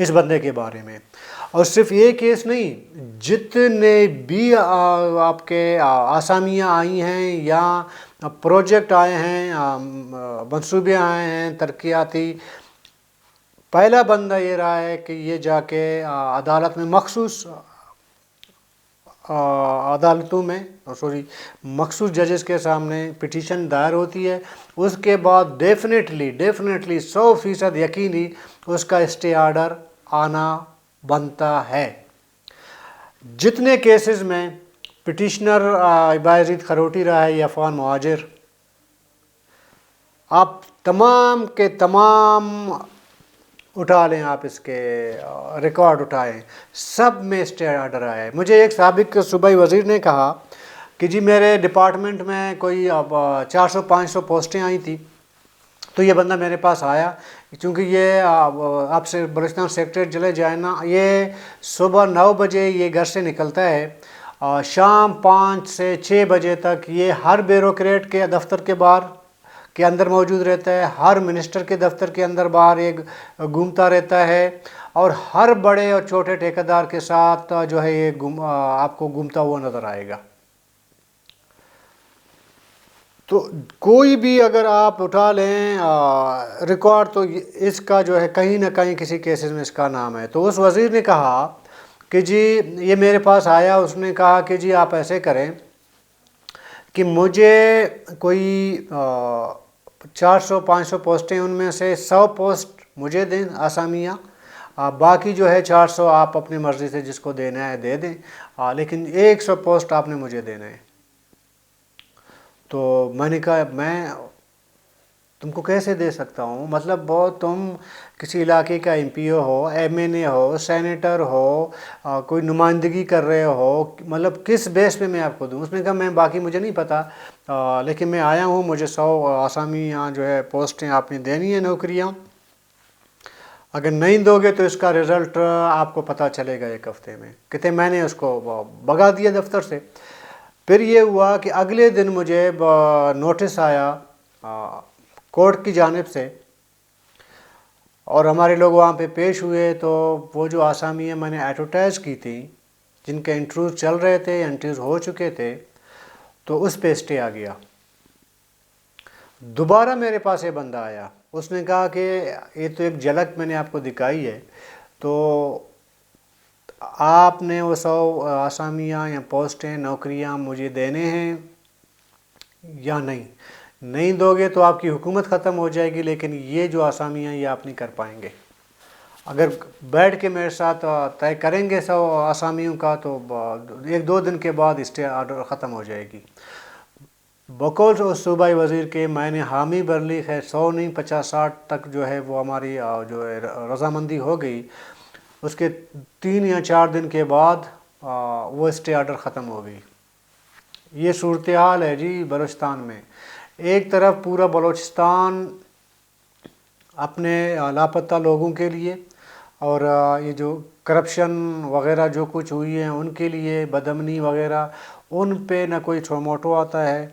اس بندے کے بارے میں. اور صرف یہ کیس نہیں، جتنے بھی آپ کے آسامیاں آئی ہیں یا پروجیکٹ آئے ہیں، منصوبے آئے ہیں ترقیاتی، پہلا بندہ یہ رہا ہے کہ یہ جا کے عدالت میں مخصوص عدالتوں میں مخصوص ججز کے سامنے پٹیشن دائر ہوتی ہے. اس کے بعد ڈیفینیٹلی 100% یقینی اس کا اسٹے آرڈر آنا بنتا ہے. جتنے کیسز میں پٹیشنر بایزید خروٹی رہا ہے یا عفان مہاجر، آپ تمام کے تمام اٹھا لیں، آپ اس کے ریکارڈ اٹھائیں، سب میں اسٹے آرڈر آیا ہے. مجھے ایک سابق صوبائی وزیر نے کہا کہ جی میرے ڈپارٹمنٹ میں کوئی 400-500 پوسٹیں آئی تھیں، تو یہ بندہ میرے پاس آیا، چونکہ یہ آپ سے بلوچستان سیکٹریٹ چلے جائیں نا، یہ صبح 9 بجے یہ گھر سے نکلتا ہے، شام 5 سے 6 بجے تک یہ ہر بیوروکریٹ کے دفتر کے باہر کے اندر موجود رہتا ہے، ہر منسٹر کے دفتر کے اندر باہر ایک گھومتا رہتا ہے، اور ہر بڑے اور چھوٹے ٹھیکیدار کے ساتھ جو ہے یہ آپ کو گھومتا ہوا نظر آئے گا. تو کوئی بھی اگر آپ اٹھا لیں ریکارڈ، تو اس کا جو ہے کہیں نہ کہیں کسی کیسز میں اس کا نام ہے. تو اس وزیر نے کہا کہ جی یہ میرے پاس آیا، اس نے کہا کہ جی آپ ایسے کریں کہ مجھے کوئی 400-500 پوسٹیں، ان میں سے 100 پوسٹ مجھے دیں آسامیاں، باقی جو ہے 400 آپ اپنی مرضی سے جس کو دینا ہے دے دیں، لیکن 100 پوسٹ آپ نے مجھے دینا ہے. تو میں نے کہا میں تم کو کیسے دے سکتا ہوں، مطلب تم کسی علاقے کا MP ہو، MNA ہو، سینیٹر ہو، کوئی نمائندگی کر رہے ہو، مطلب کس بیس پہ میں آپ کو دوں. اس نے کہا میں باقی مجھے نہیں پتا، لیکن میں آیا ہوں، مجھے 100 آسامیاں جو ہے پوسٹیں آپ نے دینی ہیں، نوکریاں. اگر نہیں دو گے تو اس کا رزلٹ آپ کو پتہ چلے گا 1 ہفتے میں. کہتے میں نے اس کو بھگا دیا دفتر سے. پھر یہ ہوا کہ اگلے دن مجھے نوٹس آیا کورٹ کی جانب سے، اور ہمارے لوگ وہاں پہ پیش ہوئے. تو وہ جو آسامیاں میں نے ایڈورٹائز کی تھیں، جن کے انٹرویوز چل رہے تھے، انٹرویوز ہو چکے تھے، تو اس پہ اسٹے آ گیا. دوبارہ میرے پاس یہ بندہ آیا، اس نے کہا کہ یہ تو ایک جھلک میں نے آپ کو دکھائی ہے، تو آپ نے وہ 100 آسامیاں یا پوسٹیں، نوکریاں مجھے دینے ہیں یا نہیں دو گے تو آپ کی حکومت ختم ہو جائے گی، لیکن یہ جو آسامیاں یہ آپ نہیں کر پائیں گے. اگر بیٹھ کے میرے ساتھ طے کریں گے 100 آسامیوں کا، تو 1-2 دن کے بعد اسٹے آرڈر ختم ہو جائے گی. بقول صوبائی وزیر کے میں نے حامی بھر لی، خیر 100 نہیں 50-60 تک جو ہے وہ ہماری جو ہے رضامندی ہو گئی. اس کے 3 یا 4 دن کے بعد وہ اسٹے آرڈر ختم ہو گئی. یہ صورتحال ہے جی بلوچستان میں. ایک طرف پورا بلوچستان اپنے لاپتہ لوگوں کے لیے، اور یہ جو کرپشن وغیرہ جو کچھ ہوئی ہیں ان کے لیے، بدامنی وغیرہ، ان پہ نہ کوئی چھوموٹو آتا ہے.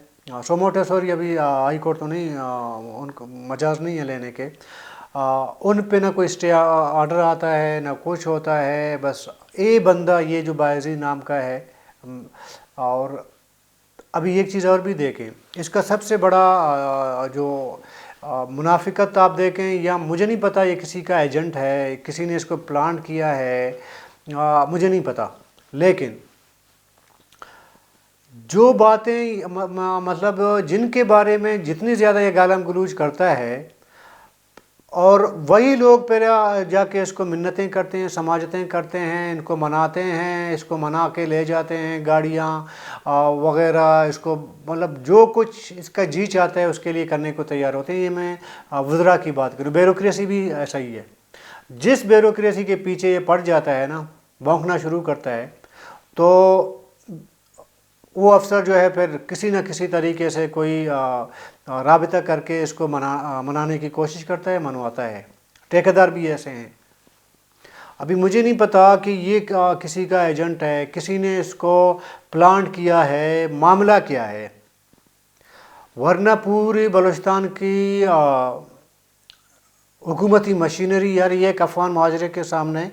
چھوموٹو سوری ابھی ہائی کورٹ تو نہیں، ان کو مجاز نہیں ہے لینے کے، ان پہ نہ کوئی اسٹے آرڈر آتا ہے، نہ کچھ ہوتا ہے. بس بندہ یہ جو بایزید نام کا ہے. اور ابھی ایک چیز اور بھی دیکھیں، اس کا سب سے بڑا جو منافقت آپ دیکھیں، یا مجھے نہیں پتا یہ کسی کا ایجنٹ ہے، کسی نے اس کو پلان کیا ہے، مجھے نہیں پتا، لیکن جو باتیں مطلب جن کے بارے میں جتنی زیادہ یہ گالم گلوچ کرتا ہے، اور وہی لوگ پھر جا کے اس کو منتیں کرتے ہیں، سماجتیں کرتے ہیں، ان کو مناتے ہیں، اس کو منا کے لے جاتے ہیں گاڑیاں وغیرہ، اس کو مطلب جو کچھ اس کا جی چاہتا ہے اس کے لیے کرنے کو تیار ہوتے ہیں. یہ میں وزراء کی بات کروں، بیوروکریسی بھی ایسا ہی ہے. جس بیوروکریسی کے پیچھے یہ پڑ جاتا ہے نا، بھونکنا شروع کرتا ہے، تو وہ افسر جو ہے پھر کسی نہ کسی طریقے سے کوئی رابطہ کر کے اس کو منانے کی کوشش کرتا ہے، منواتا ہے. ٹھیکیدار بھی ایسے ہیں. ابھی مجھے نہیں پتا کہ یہ کسی کا ایجنٹ ہے، کسی نے اس کو پلانٹ کیا ہے، معاملہ کیا ہے، ورنہ پوری بلوچستان کی حکومتی مشینری، یار یہ ایک افغان مہاجر کے سامنے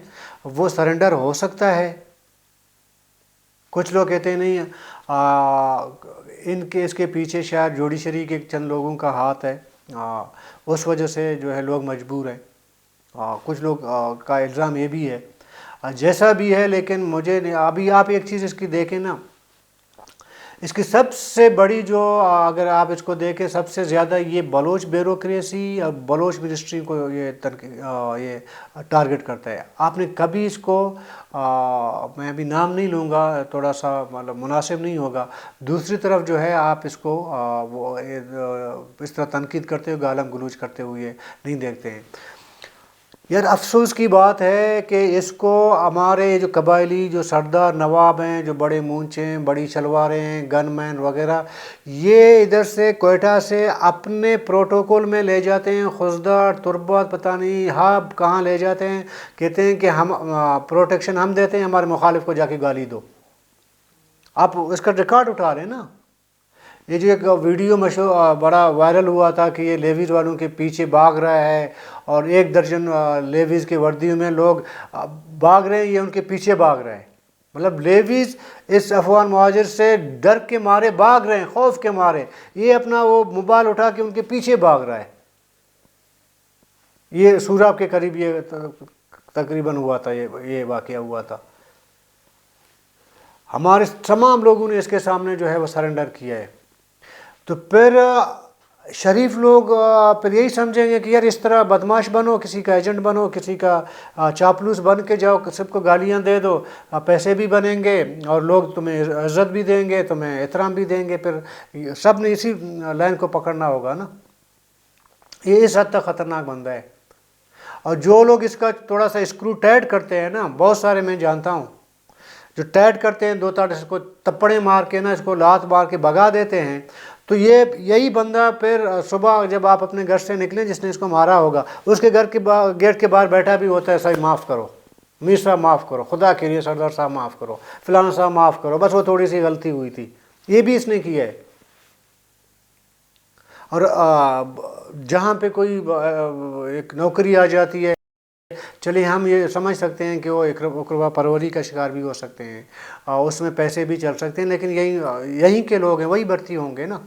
وہ سرنڈر ہو سکتا ہے؟ کچھ لوگ کہتے ہیں نہیں، اس کے پیچھے شاید جوڈیشری کے چند لوگوں کا ہاتھ ہے، اس وجہ سے جو ہے لوگ مجبور ہیں۔ کچھ لوگ کا الزام یہ بھی ہے، جیسا بھی ہے، لیکن مجھے ابھی آپ ایک چیز اس کی دیکھیں نا، اس کی سب سے بڑی جو اگر آپ اس کو دیکھیں سب سے زیادہ یہ بلوچ بیوروکریسی اور بلوچ منسٹری کو یہ ٹارگٹ کرتا ہے۔ آپ نے کبھی اس کو میں ابھی نام نہیں لوں گا، تھوڑا سا مطلب مناسب نہیں ہوگا، دوسری طرف جو ہے آپ اس کو وہ اس طرح تنقید کرتے ہوئے گالم گلوچ کرتے ہوئے نہیں دیکھتے ہیں۔ یار افسوس کی بات ہے کہ اس کو ہمارے جو قبائلی جو سردار نواب ہیں، جو بڑے مونچھیں، بڑی شلواریں ہیں، گن مین وغیرہ، یہ ادھر سے کوئٹہ سے اپنے پروٹوکول میں لے جاتے ہیں، خزدار تربت پتہ نہیں ہب کہاں لے جاتے ہیں، کہتے ہیں کہ ہم پروٹیکشن ہم دیتے ہیں، ہمارے مخالف کو جا کے گالی دو۔ آپ اس کا ریکارڈ اٹھا رہے ہیں نا، یہ جو ایک ویڈیو بڑا وائرل ہوا تھا کہ یہ لیویز والوں کے پیچھے بھاگ رہا ہے اور 1 درجن لیویز کے وردیوں میں لوگ بھاگ رہے ہیں، یہ ان کے پیچھے بھاگ رہے ہیں۔ مطلب لیویز اس افغان مہاجر سے ڈر کے مارے بھاگ رہے ہیں، خوف کے مارے، یہ اپنا وہ موبائل اٹھا کے ان کے پیچھے بھاگ رہا ہے۔ یہ سوراب کے قریب یہ تقریباً ہوا تھا، یہ واقعہ ہوا تھا۔ ہمارے تمام لوگوں نے اس کے سامنے جو ہے وہ سرنڈر کیا ہے۔ تو پھر شریف لوگ پھر یہی سمجھیں گے کہ یار اس طرح بدماش بنو، کسی کا ایجنٹ بنو، کسی کا چاپلوس بن کے جاؤ، سب کو گالیاں دے دو، پیسے بھی بنیں گے اور لوگ تمہیں عزت بھی دیں گے، تمہیں احترام بھی دیں گے، پھر سب نے اسی لائن کو پکڑنا ہوگا نا۔ یہ اس حد تک خطرناک بندہ ہے۔ اور جو لوگ اس کا تھوڑا سا اسکرو ٹائٹ کرتے ہیں نا، بہت سارے میں جانتا ہوں جو ٹائٹ کرتے ہیں، 2 اس کو تپڑے مار کے نا، اس کو لات مار کے بھگا دیتے ہیں، تو یہی بندہ پھر صبح جب آپ اپنے گھر سے نکلیں، جس نے اس کو مارا ہوگا، اس کے گھر کے گیٹ کے باہر بیٹھا بھی ہوتا ہے، صاحب معاف کرو، میر صاحب معاف کرو، خدا کے لیے سردار صاحب معاف کرو، فلانا صاحب معاف کرو، بس وہ تھوڑی سی غلطی ہوئی تھی، یہ بھی اس نے کیا ہے۔ اور جہاں پہ کوئی ایک نوکری آ جاتی ہے، چلیے ہم یہ سمجھ سکتے ہیں کہ وہ اقربا پروری کا شکار بھی ہو سکتے ہیں، اس میں پیسے بھی چل سکتے ہیں، لیکن یہیں کے لوگ ہیں، وہی بھرتی ہوں گے نا۔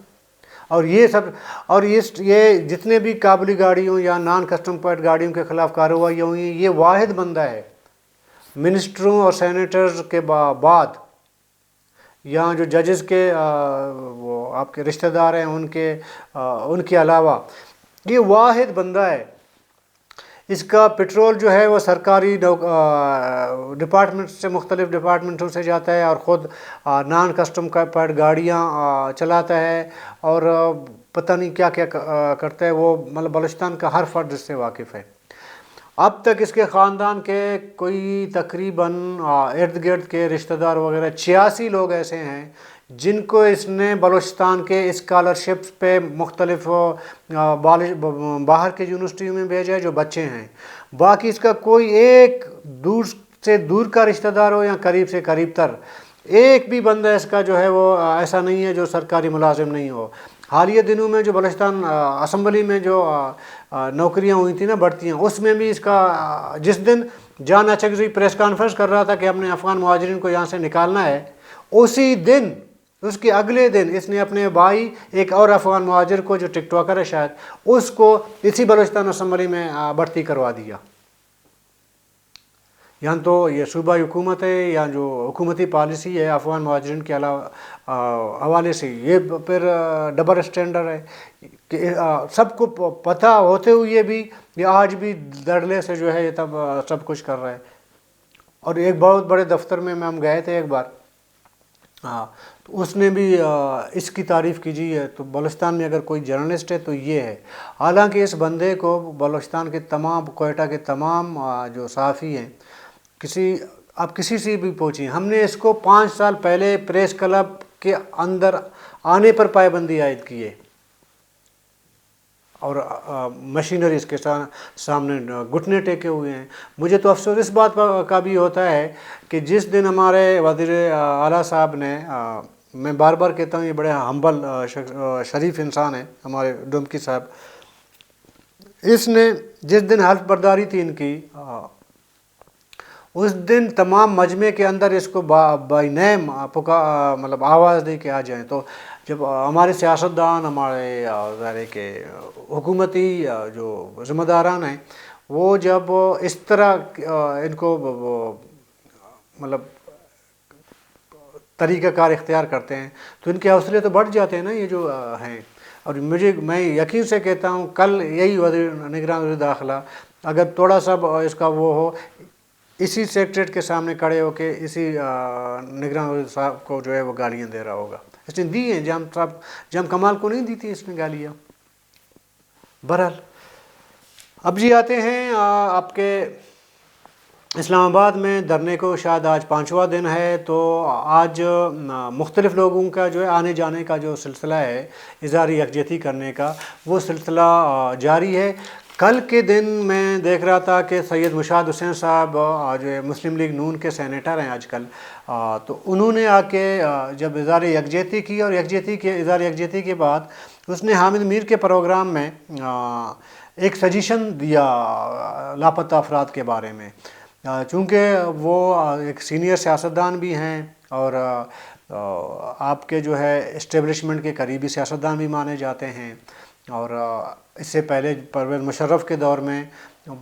اور یہ سب، اور یہ جتنے بھی قابلی گاڑیوں یا نان کسٹم پوائنٹ گاڑیوں کے خلاف کارروائی ہوئی، یہ واحد بندہ ہے منسٹروں اور سینیٹرز کے بعد، یہاں جو ججز کے وہ آپ کے رشتہ دار ہیں ان کے علاوہ یہ واحد بندہ ہے۔ اس کا پیٹرول جو ہے وہ سرکاری ڈپارٹمنٹ سے، مختلف ڈپارٹمنٹوں سے جاتا ہے، اور خود نان کسٹم پوائنٹ گاڑیاں چلاتا ہے، اور پتہ نہیں کیا کیا کرتا ہے وہ، مطلب بلوچستان کا ہر فرد اس سے واقف ہے۔ اب تک اس کے خاندان کے کوئی تقریباً ارد گرد کے رشتہ دار وغیرہ 86 لوگ ایسے ہیں جن کو اس نے بلوچستان کے اسکالرشپس پہ مختلف باہر کے یونیورسٹیوں میں بھیجا ہے، جو بچے ہیں۔ باقی اس کا کوئی ایک دور سے دور کا رشتہ دار ہو یا قریب سے قریب تر، ایک بھی بندہ اس کا جو ہے وہ ایسا نہیں ہے جو سرکاری ملازم نہیں ہو۔ حالیہ دنوں میں جو بلوچستان اسمبلی میں جو نوکریاں ہوئی تھیں نا، بڑھتیاں، اس میں بھی اس کا جس دن جان اچکزئی پریس کانفرنس کر رہا تھا کہ ہم نے افغان مہاجرین کو یہاں سے نکالنا ہے، اسی دن، اس کے اگلے دن اس نے اپنے بھائی ایک اور افغان مہاجر کو جو ٹک ٹاکر ہے شاید، اس کو اسی بلوچستان اسمبلی میں بھرتی کروا دیا۔ یہاں تو یہ صوبائی حکومت ہے یا جو حکومتی پالیسی ہے افغان مہاجرین کے حوالے سے، یہ پھر ڈبل اسٹینڈرڈ ہے کہ سب کو پتہ ہوتے ہوئے بھی یہ آج بھی دھڑلے سے جو ہے یہ تب سب کچھ کر رہا ہے۔ اور ایک بہت بڑے دفتر میں ہم گئے تھے ایک بار، تو اس نے بھی اس کی تعریف کیجی ہے۔ تو بلوچستان میں اگر کوئی جرنلسٹ ہے تو یہ ہے، حالانکہ اس بندے کو بلوچستان کے تمام، کوئٹہ کے تمام جو صحافی ہیں، آپ کسی سے بھی پوچھیں، ہم نے اس کو 5 سال پہلے پریس کلب کے اندر آنے پر پابندی عائد کی ہے، اور مشینری اس کے سامنے گھٹنے ٹیکے ہوئے ہیں۔ مجھے تو افسوس اس بات کا بھی ہوتا ہے کہ جس دن ہمارے وزیر اعلیٰ صاحب نے، میں بار بار کہتا ہوں یہ بڑے ہمبل شریف انسان ہیں ہمارے ڈومکی صاحب، اس نے جس دن حلف برداری تھی ان کی، اس دن تمام مجمع کے اندر اس کو بائی نیم مطلب آواز دی کہ آ جائیں. تو جب ہمارے سیاستدان، ہمارے ظاہر کہ حکومتی جو ذمہ داران ہیں، وہ جب اس طرح ان کو مطلب طریقہ کار اختیار کرتے ہیں تو ان کے حوصلے تو بڑھ جاتے ہیں نا یہ جو ہیں. اور میں یقین سے کہتا ہوں کل یہی نگران وزیر داخلہ اگر تھوڑا سا اس کا وہ ہو، اسی سیکریٹریٹ کے سامنے کھڑے ہو کے اسی نگران وزیر صاحب کو جو ہے وہ گالیاں دے رہا ہوگا. اس نے دی ہیں، جام کمال کو نہیں دی تھی اس نے گالیاں. بہرحال اب جی آتے ہیں آپ کے اسلام آباد میں دھرنے کو. شاید آج 5واں دن ہے، تو آج مختلف لوگوں کا جو ہے آنے جانے کا جو سلسلہ ہے اظہار یکجہتی کرنے کا، وہ سلسلہ جاری ہے. کل کے دن میں دیکھ رہا تھا کہ سید مشاہد حسین صاحب جو ہے مسلم لیگ نون کے سینیٹر ہیں آج کل، تو انہوں نے آ کے جب اظہار یکجہتی کی، اور اظہار یکجہتی کے بعد اس نے حامد میر کے پروگرام میں ایک سجیشن دیا لاپتہ افراد کے بارے میں. چونکہ وہ ایک سینئر سیاستدان بھی ہیں اور آپ کے جو ہے اسٹیبلشمنٹ کے قریبی سیاستدان بھی مانے جاتے ہیں. اور اس سے پہلے پرویز مشرف کے دور میں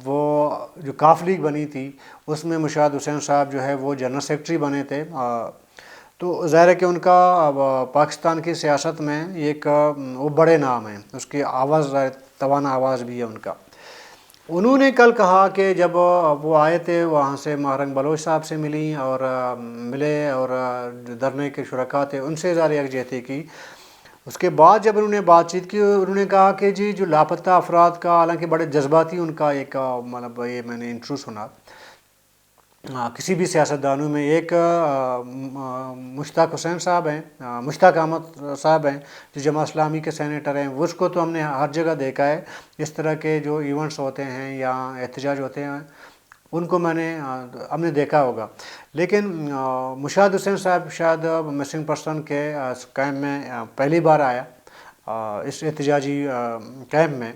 وہ جو کاف لیگ بنی تھی اس میں مشاہد حسین صاحب جو ہے وہ جنرل سیکرٹری بنے تھے. تو ظاہر ہے کہ ان کا پاکستان کی سیاست میں ایک وہ بڑے نام ہیں، اس کی آواز توانا آواز بھی ہے ان کا. انہوں نے کل کہا کہ جب وہ آئے تھے وہاں سے مہرنگ بلوچ صاحب سے ملیں اور ملے، اور جو دھرنے کے شرکاء تھے ان سے اظہار یکجہتی کی. اس کے بعد جب انہوں نے بات چیت کی، انہوں نے کہا کہ جی جو لاپتہ افراد کا، حالانکہ بڑے جذباتی ان کا ایک مطلب یہ میں نے انٹرو سنا کسی بھی سیاستدانوں میں، ایک مشتاق حسین صاحب ہیں، مشتاق احمد صاحب ہیں جو جماعت اسلامی کے سینیٹر ہیں. اس کو تو ہم نے ہر جگہ دیکھا ہے، اس طرح کے جو ایونٹس ہوتے ہیں یا احتجاج ہوتے ہیں ان کو ہم نے دیکھا ہوگا. لیکن مشاہد حسین صاحب شاید مسنگ پرسن کے کیمپ میں پہلی بار آیا اس احتجاجی کیمپ میں.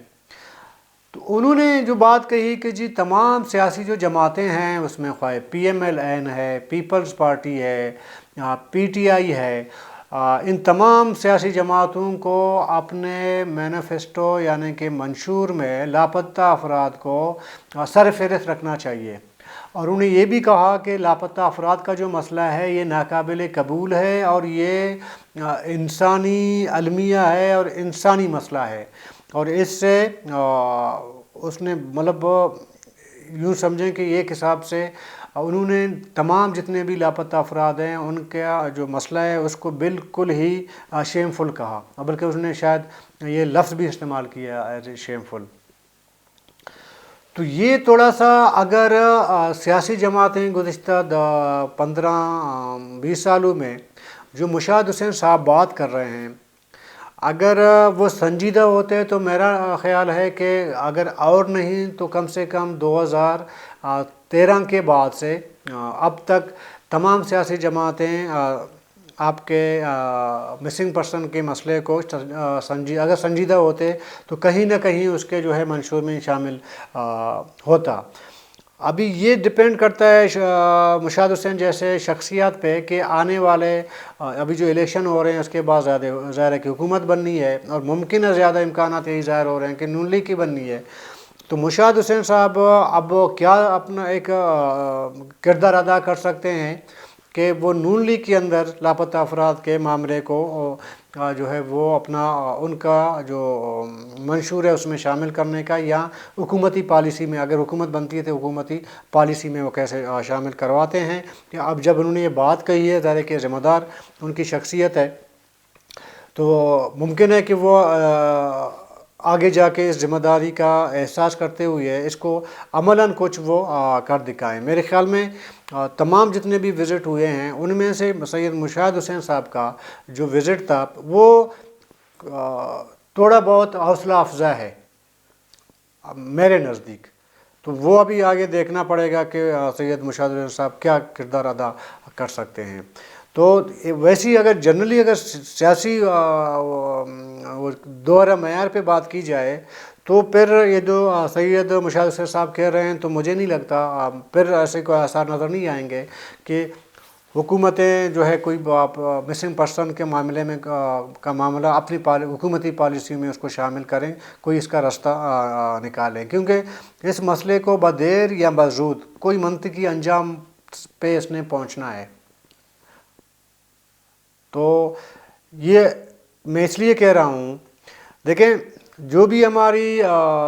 تو انہوں نے جو بات کہی کہ جی تمام سیاسی جو جماعتیں ہیں اس میں خواہ پی ایم ایل این ہے، پیپلز پارٹی ہے، پی ٹی آئی ہے، ان تمام سیاسی جماعتوں کو اپنے مینیفیسٹو یعنی کہ منشور میں لاپتہ افراد کو سر فہرست رکھنا چاہیے. اور انہوں نے یہ بھی کہا کہ لاپتہ افراد کا جو مسئلہ ہے یہ ناقابل قبول ہے اور یہ انسانی المیہ ہے اور انسانی مسئلہ ہے. اور اس سے اس نے مطلب یوں سمجھیں کہ ایک حساب سے انہوں نے تمام جتنے بھی لاپتہ افراد ہیں ان کا جو مسئلہ ہے اس کو بالکل ہی شیم فل کہا، بلکہ اس نے شاید یہ لفظ بھی استعمال کیا ایز اے شیم فل. تو یہ تھوڑا سا اگر سیاسی جماعتیں گزشتہ 15-20 سالوں میں جو مشاہد حسین صاحب بات کر رہے ہیں اگر وہ سنجیدہ ہوتے تو میرا خیال ہے کہ اگر اور نہیں تو کم سے کم 2013 کے بعد سے اب تک تمام سیاسی جماعتیں آپ کے مسنگ پرسن کے مسئلے کو اگر سنجیدہ ہوتے تو کہیں نہ کہیں اس کے جو ہے منشور میں شامل ہوتا. ابھی یہ ڈپینڈ کرتا ہے مشاہد حسین جیسے شخصیات پہ کہ آنے والے ابھی جو الیکشن ہو رہے ہیں اس کے بعد ظاہر ہے کہ حکومت بننی ہے اور ممکن ہے زیادہ امکانات یہی ظاہر ہو رہے ہیں کہ نون لیگ کی بننی ہے. تو مشاہد حسین صاحب اب کیا اپنا ایک کردار ادا کر سکتے ہیں کہ وہ نون لیگ کے اندر لاپتہ افراد کے معاملے کو جو ہے وہ اپنا ان کا جو منشور ہے اس میں شامل کرنے کا، یا حکومتی پالیسی میں اگر حکومت بنتی ہے تو حکومتی پالیسی میں وہ کیسے شامل کرواتے ہیں. اب جب انہوں نے یہ بات کہی ہے ظاہر کہ ذمہ دار ان کی شخصیت ہے تو ممکن ہے کہ وہ آگے جا کے اس ذمہ داری کا احساس کرتے ہوئے اس کو عملاً کچھ وہ کر دکھائیں. میرے خیال میں تمام جتنے بھی وزٹ ہوئے ہیں ان میں سے سید مشاہد حسین صاحب کا جو وزٹ تھا وہ تھوڑا بہت حوصلہ افزا ہے میرے نزدیک. تو وہ ابھی آگے دیکھنا پڑے گا کہ سید مشاہد حسین صاحب کیا کردار ادا کر سکتے ہیں. تو ویسی اگر جنرلی اگر سیاسی دوہرا معیار پہ بات کی جائے تو پھر یہ جو سید مشاہد حسین صاحب کہہ رہے ہیں تو مجھے نہیں لگتا پھر ایسے کوئی آثار نظر نہیں آئیں گے کہ حکومتیں جو ہے کوئی مسنگ پرسن کے معاملے میں کا معاملہ اپنی حکومتی پالیسی میں اس کو شامل کریں، کوئی اس کا راستہ نکالیں، کیونکہ اس مسئلے کو بدیر یا بزود کوئی منطقی انجام پہ اس نے پہنچنا ہے۔ تو یہ میں اس لیے کہہ رہا ہوں، دیکھیں جو بھی ہماری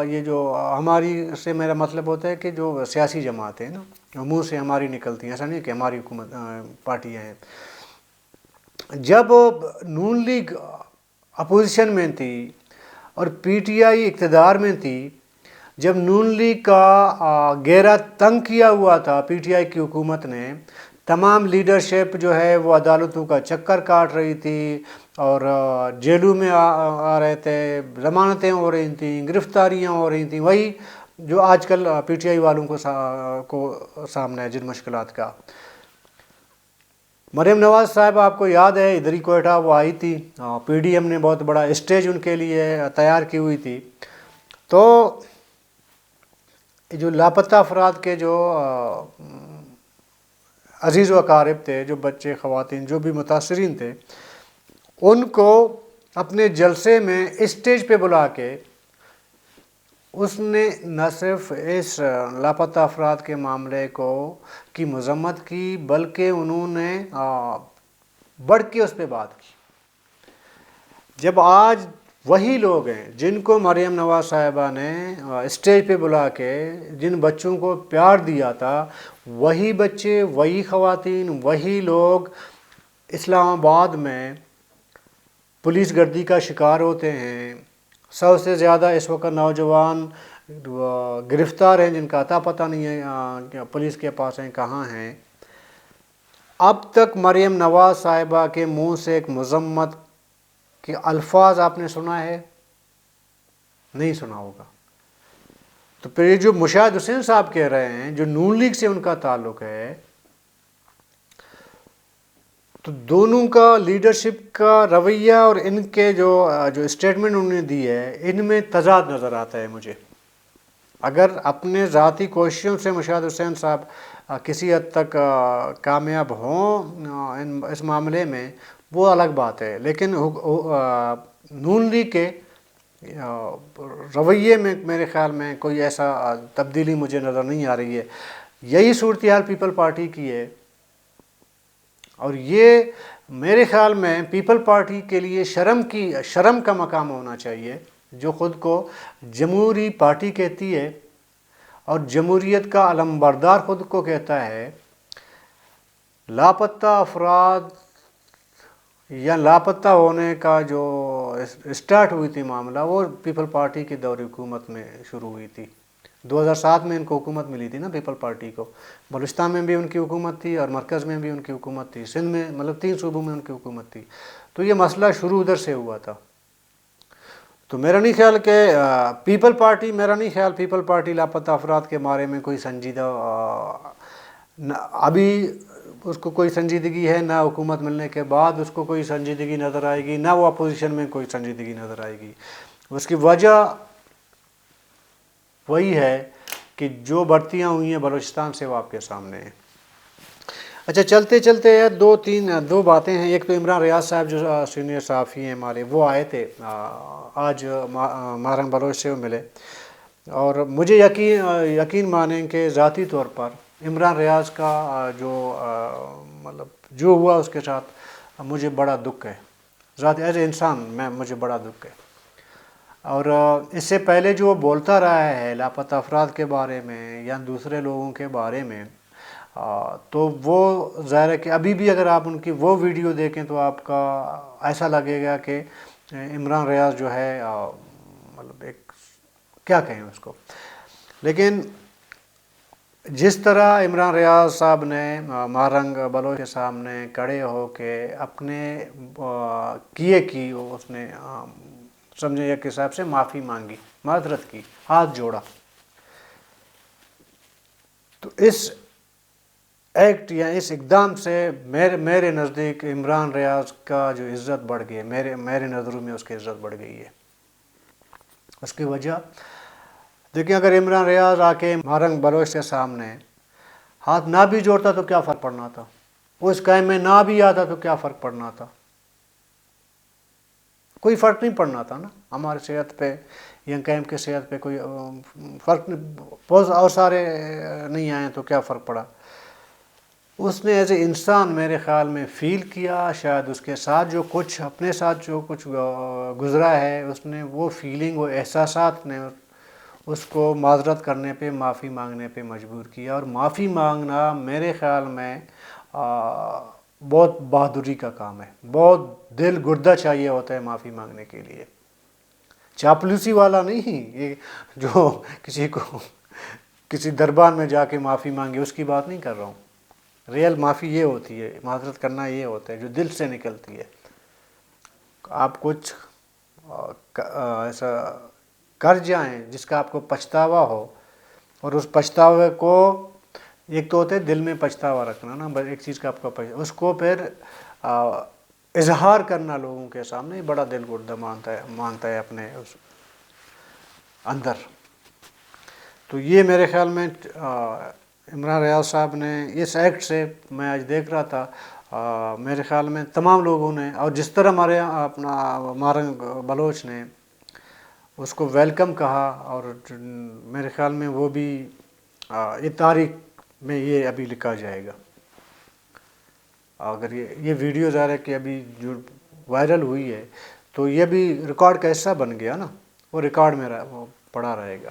یہ جو ہماری سے میرا مطلب ہوتا ہے کہ جو سیاسی جماعتیں ہیں نا، منہ سے ہماری نکلتی ہیں، ایسا نہیں کہ ہماری حکومت پارٹیاں ہیں۔ جب نون لیگ اپوزیشن میں تھی اور پی ٹی آئی اقتدار میں تھی، جب نون لیگ کا گھیرا تنگ کیا ہوا تھا پی ٹی آئی کی حکومت نے، تمام لیڈرشپ جو ہے وہ عدالتوں کا چکر کاٹ رہی تھی اور جیلوں میں آ رہے تھے، ضمانتیں ہو رہی تھیں، گرفتاریاں ہو رہی تھیں، وہی جو آج کل پی ٹی آئی والوں کو سامنے ہے جن مشکلات کا۔ مریم نواز صاحب آپ کو یاد ہے ادھر ہی کوئٹہ وہ آئی تھی، پی ڈی ایم نے بہت بڑا اسٹیج ان کے لیے تیار کی ہوئی تھی۔ تو جو لاپتہ افراد کے جو عزیز و اقارب تھے، جو بچے خواتین جو بھی متاثرین تھے، ان کو اپنے جلسے میں اسٹیج پہ بلا کے اس نے نہ صرف اس لاپتہ افراد کے معاملے کی مذمت کی، بلکہ انہوں نے بڑھ کے اس پہ بات کی۔ جب آج وہی لوگ ہیں جن کو مریم نواز صاحبہ نے اسٹیج پہ بلا کے جن بچوں کو پیار دیا تھا، وہی بچے، وہی خواتین، وہی لوگ اسلام آباد میں پولیس گردی کا شکار ہوتے ہیں۔ 100 سے زیادہ اس وقت نوجوان گرفتار ہیں جن کا اتا پتہ نہیں ہے پولیس کے پاس ہیں کہاں ہیں۔ اب تک مریم نواز صاحبہ کے منہ سے ایک مذمت کے الفاظ آپ نے سنا ہے؟ نہیں سنا ہوگا۔ تو پھر یہ جو مشاہد حسین صاحب کہہ رہے ہیں جو نون لیگ سے ان کا تعلق ہے، تو دونوں کا لیڈرشپ کا رویہ اور ان کے جو اسٹیٹمنٹ انہوں نے دی ہے، ان میں تضاد نظر آتا ہے مجھے۔ اگر اپنے ذاتی کوششوں سے مشاہد حسین صاحب کسی حد تک کامیاب ہوں اس معاملے میں، وہ الگ بات ہے، لیکن نون لیگ کے رویے میں میرے خیال میں کوئی ایسا تبدیلی مجھے نظر نہیں آ رہی ہے۔ یہی صورتحال پیپل پارٹی کی ہے، اور یہ میرے خیال میں پیپل پارٹی کے لیے شرم کا مقام ہونا چاہیے، جو خود کو جمہوری پارٹی کہتی ہے اور جمہوریت کا علمبردار خود کو کہتا ہے۔ لاپتہ افراد یا لاپتہ ہونے کا جو اسٹارٹ ہوئی تھی معاملہ، وہ پیپل پارٹی کے دور حکومت میں شروع ہوئی تھی۔ 2007 میں ان کو حکومت ملی تھی نا پیپل پارٹی کو، بلوچستان میں بھی ان کی حکومت تھی اور مرکز میں بھی ان کی حکومت تھی، سندھ میں مطلب 3 صوبوں میں ان کی حکومت تھی۔ تو یہ مسئلہ شروع ادھر سے ہوا تھا۔ تو میرا نہیں خیال کہ پیپل پارٹی لاپتہ افراد کے بارے میں کوئی سنجیدہ ابھی اس کو کوئی سنجیدگی ہے، نہ حکومت ملنے کے بعد اس کو کوئی سنجیدگی نظر آئے گی، نہ وہ اپوزیشن میں کوئی سنجیدگی نظر آئے گی۔ اس کی وجہ وہی ہے کہ جو بڑھتیاں ہوئی ہیں بلوچستان سے وہ آپ کے سامنے ہیں۔ اچھا چلتے چلتے دو باتیں ہیں۔ ایک تو عمران ریاض صاحب جو سینئر صحافی ہیں ہمارے، وہ آئے تھے آج ماہرنگ بلوچ سے وہ ملے، اور مجھے یقین مانیں کہ ذاتی طور پر عمران ریاض کا مطلب جو ہوا اس کے ساتھ مجھے بڑا دکھ ہے، ذاتی ایز اے انسان مجھے بڑا دکھ ہے۔ اور اس سے پہلے جو بولتا رہا ہے لاپتہ افراد کے بارے میں یا دوسرے لوگوں کے بارے میں، تو وہ ظاہر ہے کہ ابھی بھی اگر آپ ان کی وہ ویڈیو دیکھیں تو آپ کا ایسا لگے گا کہ عمران ریاض جو ہے مطلب ایک کیا کہیں اس کو۔ لیکن جس طرح عمران ریاض صاحب نے ماہرنگ بلوچ کے سامنے کھڑے ہو کے اپنے کیے کی اس نے سمجھے ایک حساب سے معافی مانگی، معذرت کی، ہاتھ جوڑا، تو اس ایکٹ یا اس اقدام سے میرے نزدیک عمران ریاض کا جو عزت بڑھ گئی ہے، میرے نظروں میں اس کی عزت بڑھ گئی ہے۔ اس کی وجہ دیکھیں، اگر عمران ریاض آ کے مارنگ بلوچ کے سامنے ہاتھ نہ بھی جوڑتا تو کیا فرق پڑنا تھا، اس قائم میں نہ بھی آتا تو کیا فرق پڑنا تھا؟ کوئی فرق نہیں پڑنا تھا نا ہمارے صحت پہ یا قائم کی صحت پہ، کوئی فرق نہیں، اور سارے نہیں آئے تو کیا فرق پڑا؟ اس نے ایز اے انسان میرے خیال میں فیل کیا، شاید اس کے ساتھ جو کچھ اپنے ساتھ جو کچھ گزرا ہے، اس نے وہ فیلنگ، وہ احساسات نے اس کو معذرت کرنے پہ، معافی مانگنے پہ مجبور کیا. اور معافی مانگنا میرے خیال میں بہت بہادری کا کام ہے، بہت دل گردہ چاہیے ہوتا ہے معافی مانگنے کے لیے، چاپلوسی والا نہیں، یہ جو کسی کو کسی دربار میں جا کے معافی مانگے اس کی بات نہیں کر رہا ہوں. ریئل معافی یہ ہوتی ہے، معذرت کرنا یہ ہوتا ہے جو دل سے نکلتی ہے. آپ کچھ ایسا کر جائیں جس کا آپ کو پچھتاوا ہو، اور اس پچھتاوے کو، ایک تو ہوتا ہے دل میں پچھتاوا رکھنا نا، ایک چیز کا آپ کو اس کو پھر اظہار کرنا لوگوں کے سامنے، بڑا دل گردہ مانتا ہے اپنے اس اندر. تو یہ میرے خیال میں عمران ریاض صاحب نے اس ایکٹ سے، میں آج دیکھ رہا تھا، میرے خیال میں تمام لوگوں نے، اور جس طرح ہمارے اپنا مارنگ بلوچ نے اس کو ویلکم کہا، اور میرے خیال میں وہ بھی یہ تاریخ میں یہ ابھی لکھا جائے گا. اگر یہ ویڈیو ظاہر ہے کہ ابھی جو وائرل ہوئی ہے تو یہ بھی ریکارڈ کا حصہ بن گیا نا، وہ ریکارڈ میں وہ پڑا رہے گا.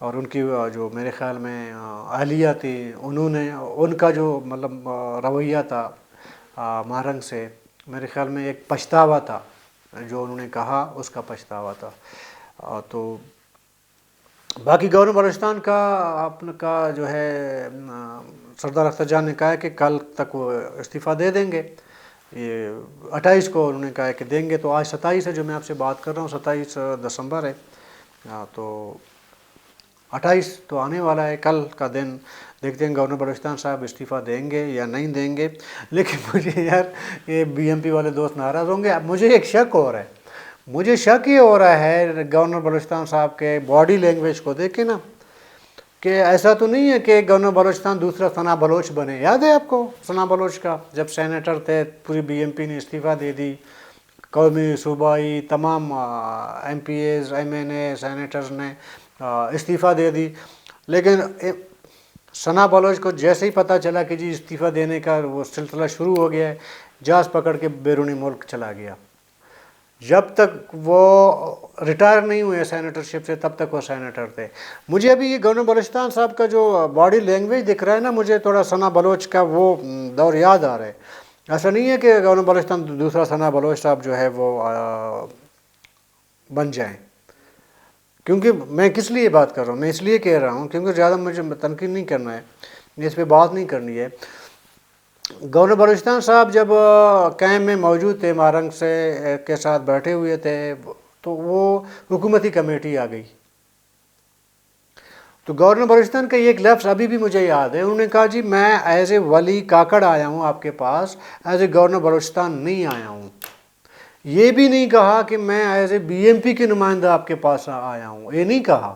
اور ان کی جو میرے خیال میں اہلیہ تھی، انہوں نے ان کا جو مطلب رویہ تھا مارنگ سے، میرے خیال میں ایک پچھتاوا تھا، جو انہوں نے کہا اس کا پچھتاوا تھا. تو باقی گورنر بلوچستان کا جو ہے سردار اختر جان نے کہا ہے کہ کل تک وہ استعفیٰ دے دیں گے. یہ 28 کو انہوں نے کہا ہے کہ دیں گے. تو آج 27 ہے جو میں آپ سے بات کر رہا ہوں، 27 دسمبر ہے. تو 28 تو آنے والا ہے، کل کا دن دیکھتے ہیں گورنر بلوچستان صاحب استعفیٰ دیں گے یا نہیں دیں گے. لیکن مجھے یار یہ بی ایم پی والے دوست ناراض ہوں گے. اب مجھے ایک شک ہو رہا ہے، مجھے شک یہ ہو رہا ہے گورنر بلوچستان صاحب کے باڈی لینگویج کو دیکھ کے نا، کہ ایسا تو نہیں ہے کہ گورنر بلوچستان دوسرا ثنا بلوچ بنے. یاد ہے آپ کو ثنا بلوچ کا، جب سینیٹر تھے پوری بی ایم پی نے استعفیٰ دے دی، قومی صوبائی تمام M P As, M N A, senators نے استعفیٰ دے دی. لیکن ثنا بلوچ کو جیسے ہی پتہ چلا کہ جی استعفیٰ دینے کا وہ سلسلہ شروع ہو گیا ہے، جہاز پکڑ کے بیرونی ملک چلا گیا. جب تک وہ ریٹائر نہیں ہوئے سینیٹرشپ سے تب تک وہ سینیٹر تھے. مجھے ابھی یہ گورنر بلوچستان صاحب کا جو باڈی لینگویج دکھ رہا ہے نا، مجھے تھوڑا ثنا بلوچ کا وہ دور یاد آ رہا ہے. ایسا نہیں ہے کہ گورنر بلوچستان دوسرا ثنا بلوچ صاحب جو ہے وہ بن جائیں. کیونکہ میں کس لیے بات کر رہا ہوں، میں اس لیے کہہ رہا ہوں کیونکہ زیادہ مجھے تنقید نہیں کرنا ہے، اس پہ بات نہیں کرنی ہے. گورنر بلوچستان صاحب جب کیمپ میں موجود تھے، مارنگ سے کے ساتھ بیٹھے ہوئے تھے، تو وہ حکومتی کمیٹی آ گئی. تو گورنر بلوچستان کا ایک لفظ ابھی بھی مجھے یاد ہے، انہوں نے کہا جی میں ایز اے ولی کاکڑ آیا ہوں آپ کے پاس، ایز اے گورنر بلوچستان نہیں آیا ہوں. یہ بھی نہیں کہا کہ میں as a B M P کے نمائندہ آپ کے پاس آیا ہوں، یہ نہیں کہا.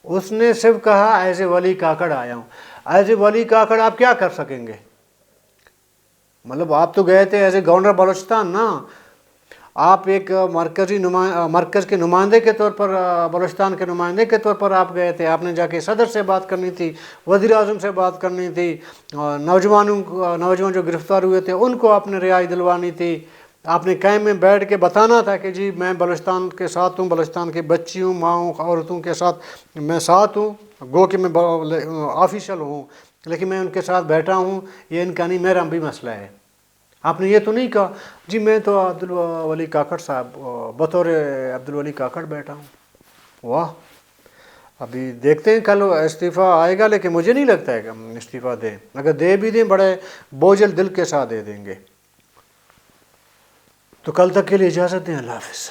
اس نے صرف کہا ایز اے ولی کاکڑ آیا ہوں. ایز اے ولی کاکڑ آپ کیا کر سکیں گے؟ مطلب آپ تو گئے تھے ایز اے گورنر بلوچستان نا، آپ ایک مرکز کے نمائندے کے طور پر، بلوچستان کے نمائندے کے طور پر آپ گئے تھے. آپ نے جا کے صدر سے بات کرنی تھی، وزیر اعظم سے بات کرنی تھی، نوجوان جو گرفتار ہوئے تھے ان کو آپ نے رہائی دلوانی تھی. آپ نے کیمپ میں بیٹھ کے بتانا تھا کہ جی میں بلوچستان کے ساتھ ہوں، بلوچستان کی بچیوں، ماؤں، عورتوں کے ساتھ میں ساتھ ہوں. گو کہ میں آفیشل ہوں لیکن میں ان کے ساتھ بیٹھا ہوں، یہ ان کا نہیں، میرا بھی مسئلہ ہے. آپ نے یہ تو نہیں کہا جی میں تو عبدالولی کاکڑ صاحب بطور عبدالولی کاکڑ بیٹھا ہوں. واہ، ابھی دیکھتے ہیں کل استعفیٰ آئے گا، لیکن مجھے نہیں لگتا ہے کہ ہم استعفیٰ دیں. اگر دے بھی دیں بڑے بوجھل دل کے ساتھ دے دیں گے. تو کل تک کے لیے اجازت دیں. اللہ حافظ.